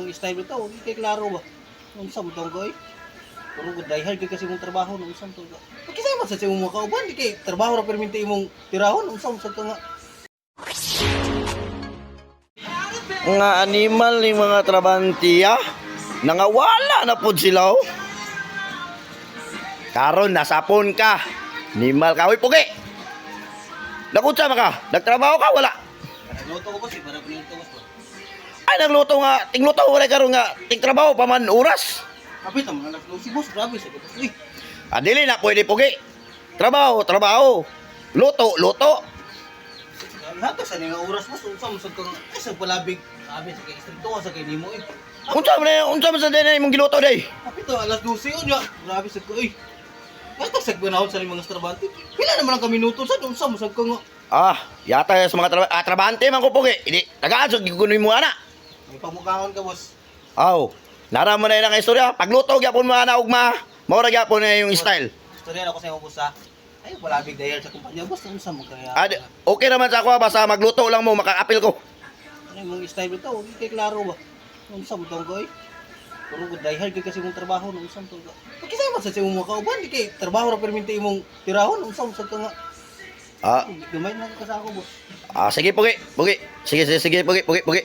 mong style bitaw, di kay klaro ba? Unsa mo tong koy? Puro gud dahil gyud kasi mong trabaho no unsa to ka. Pagkisama sa imong mga kauban di kay trabaho ra perminti imong tirahon unsa mo ka nga. Nga animal ni mga trabantiya, nangawala na pud sila oh. Karon nasapon ka. Animal ka, hoy pugi. Nakutsa maka, nagtrabaho ka wala. Luto ko kasi para pinuto ko. Ay nagluto nga, tingluto wala karon nga, tingtrabaho pa man oras. Kapit ang mga naglusi boss, grabe sa ko. Uy, Dili na pwede pugi. Trabaho, trabaho. Luto, luto. hato sa nga oras boss unsa mo ka nga. Ay sa palabig, sabi sa kay istrito sa kay nimo eh. Unsa man sa dinay imong giluto day? Kapit alas 12 unya, grabe sa ko uy. Hato sa gbanahon sa mga estrabante. Pila naman ang kaminuto sa unsa mo ka nga. Yata sa mga trabante man ko pugi. Hindi, tagaasog gigunoy mo ana. May pamukhaon ka boss. Aw, nara mo na yun ang istorya. Pagluto, gyapon mo na ugma. Maura gyapon na yung style. Storya ako sa imo boss ha. Ay palabig dahil sa kumpanya boss unsa mo kaya. Okay naman sa ako, basta magluto lang mo, makakapil ko. Ano mong style bitaw, di kay klaro ba? Unsa mo tong koy? Puro gud dahil gyud kasi mong trabaho no unsa to ka. Pagkisama sa imong mga kauban di kay trabaho ra perminti imong tirahon unsa mo ka nga. Ah, Gamay na ka sa ako boss. sige, pugi, pugi. Sige, pugi, pugi, pugi.